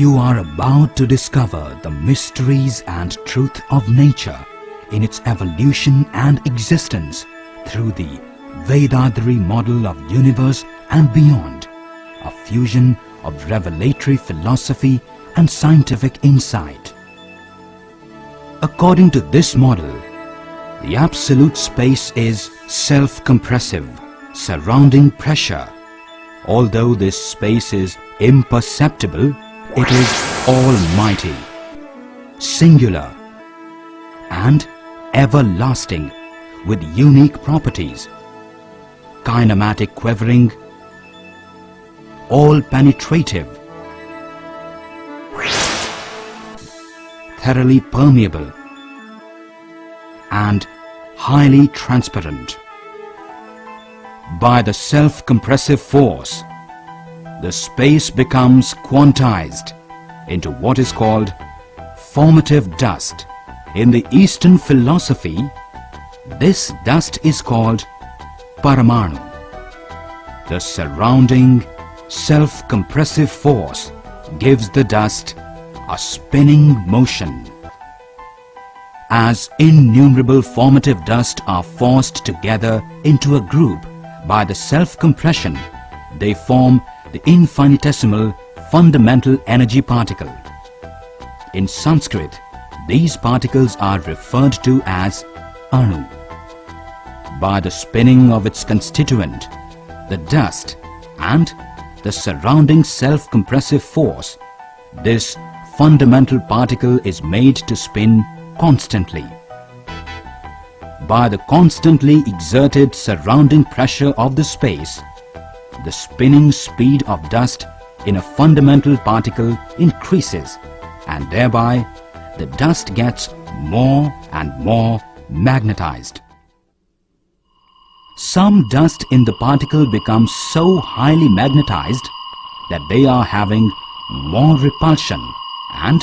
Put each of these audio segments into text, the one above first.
You are about to discover the mysteries and truth of nature in its evolution and existence through the Vedadari model of universe and beyond, a fusion of revelatory philosophy and scientific insight. According to this model, the absolute space is self-compressive, surrounding pressure. Although this space is imperceptible, it is almighty, singular, and everlasting, with unique properties: kinematic quivering, all-penetrative, thoroughly permeable, and highly transparent. By the self-compressive force, the space becomes quantized into what is called formative dust. In the Eastern philosophy, this dust is called Paramanu. The surrounding self-compressive force gives the dust a spinning motion. As innumerable formative dust are forced together into a group by the self-compression, they form the infinitesimal fundamental energy particle. In Sanskrit, these particles are referred to as Anu. By the spinning of its constituent, the dust, and the surrounding self-compressive force, this fundamental particle is made to spin constantly. By the constantly exerted surrounding pressure of the space, the spinning speed of dust in a fundamental particle increases, and thereby the dust gets more and more magnetized. Some dust in the particle becomes so highly magnetized that they are having more repulsion and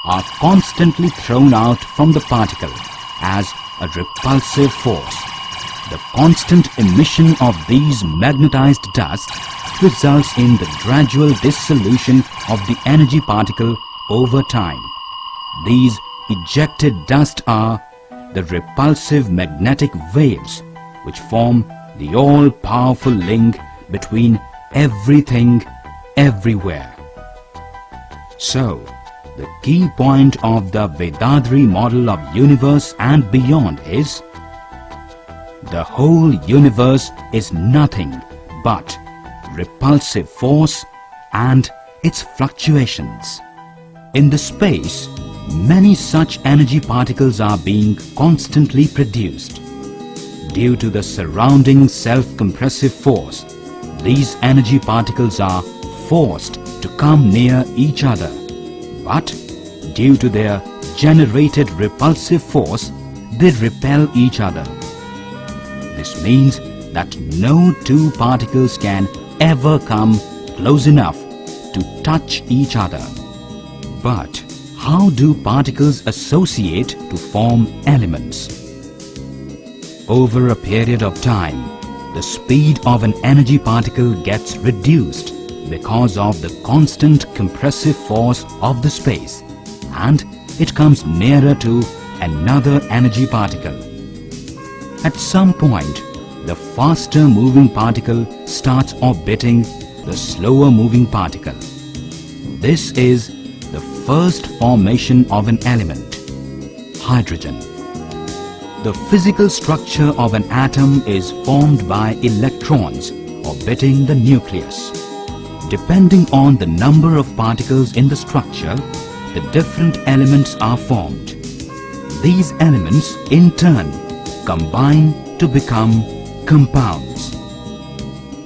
are constantly thrown out from the particle as a repulsive force. The constant emission of these magnetized dust results in the gradual dissolution of the energy particle over time. These ejected dust are the repulsive magnetic waves which form the all-powerful link between everything, everywhere. So, the key point of the Vedadari model of universe and beyond is: the whole universe is nothing but repulsive force and its fluctuations. In the space, many such energy particles are being constantly produced. Due to the surrounding self-compressive force, these energy particles are forced to come near each other. But due to their generated repulsive force, they repel each other. This means that no two particles can ever come close enough to touch each other. But how do particles associate to form elements? Over a period of time, the speed of an energy particle gets reduced because of the constant compressive force of the space, and it comes nearer to another energy particle. At some point, the faster moving particle starts orbiting the slower moving particle. This is the first formation of an element, hydrogen. The physical structure of an atom is formed by electrons orbiting the nucleus. Depending on the number of particles in the structure, the different elements are formed. These elements, in turn, combine to become compounds.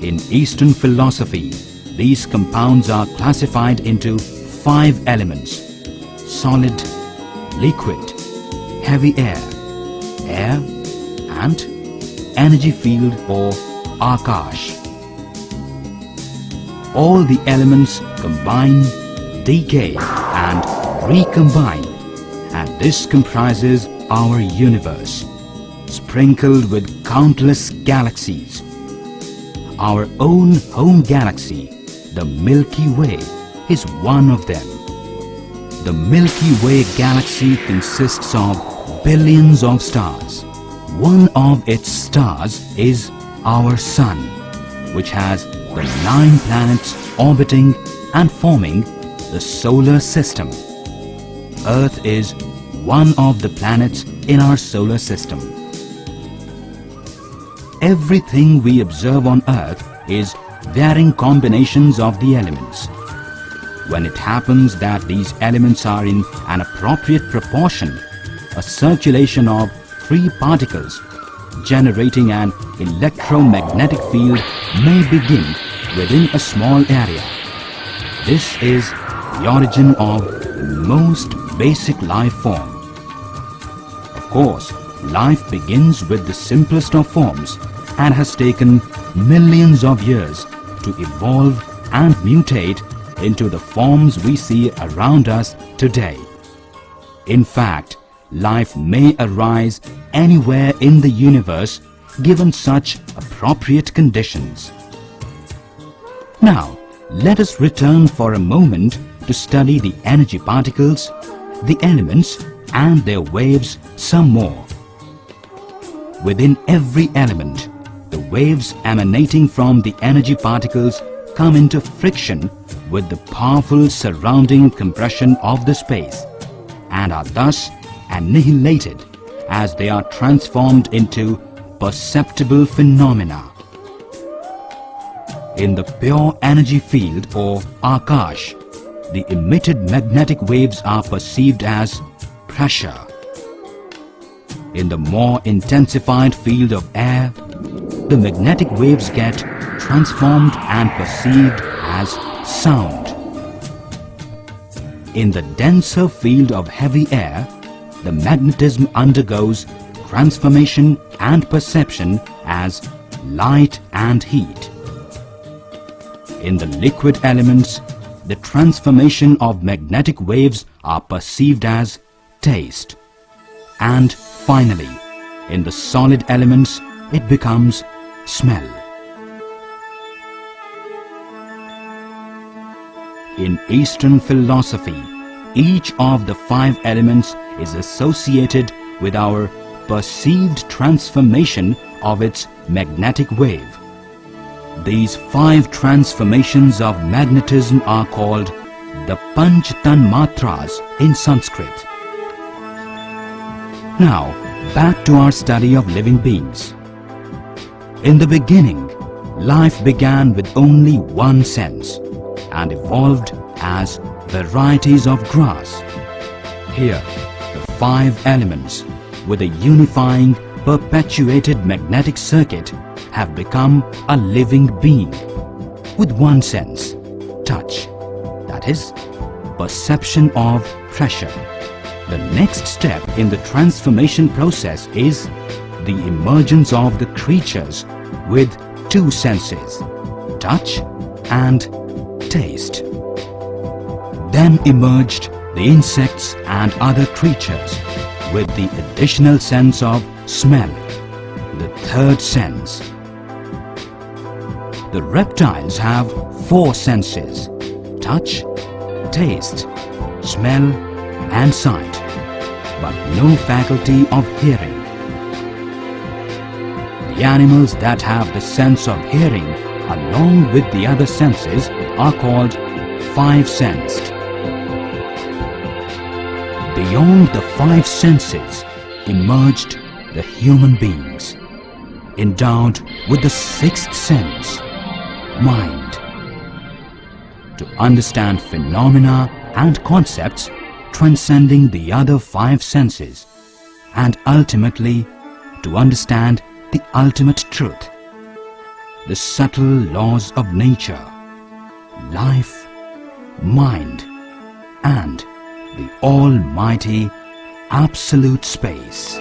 In Eastern philosophy, these compounds are classified into 5 elements: solid, liquid, heavy air, and energy field or Akash. All the elements combine, decay and recombine, and this comprises our universe, sprinkled with countless galaxies. Our own home galaxy, the Milky Way, is one of them. The Milky Way galaxy consists of billions of stars. One of its stars is our Sun, which has the 9 planets orbiting and forming the solar system. Earth is one of the planets in our solar system. Everything we observe on Earth is varying combinations of the elements. When it happens that these elements are in an appropriate proportion, a circulation of free particles generating an electromagnetic field may begin within a small area. This is the origin of the most basic life form. Of course, life begins with the simplest of forms and has taken millions of years to evolve and mutate into the forms we see around us today. In fact, life may arise anywhere in the universe given such appropriate conditions. Now, let us return for a moment to study the energy particles, the elements and their waves some more. Within every element, the waves emanating from the energy particles come into friction with the powerful surrounding compression of the space and are thus annihilated as they are transformed into perceptible phenomena. In the pure energy field or Akash, the emitted magnetic waves are perceived as pressure. In the more intensified field of air, the magnetic waves get transformed and perceived as sound. In the denser field of heavy air, the magnetism undergoes transformation and perception as light and heat. In the liquid elements, the transformation of magnetic waves are perceived as taste. And finally, in the solid elements, it becomes smell. In Eastern philosophy, each of the 5 elements is associated with our perceived transformation of its magnetic wave. These 5 transformations of magnetism are called the Panch Tanmatras in Sanskrit. Now, back to our study of living beings. In the beginning, life began with only one sense and evolved as varieties of grass. Here, the 5 elements, with a unifying, perpetuated magnetic circuit, have become a living being with one sense, touch, that is, perception of pressure. The next step in the transformation process is the emergence of the creatures with 2 senses, touch and taste. Then emerged the insects and other creatures with the additional sense of smell, the 3rd sense. The reptiles have 4 senses, touch, taste, smell and sight, but no faculty of hearing. The animals that have the sense of hearing along with the other senses are called 5-sensed. Beyond the 5 senses emerged the human beings, endowed with the 6th sense, mind. To understand phenomena and concepts transcending the other 5 senses, and ultimately to understand the ultimate truth, the subtle laws of nature, life, mind, and the almighty absolute space.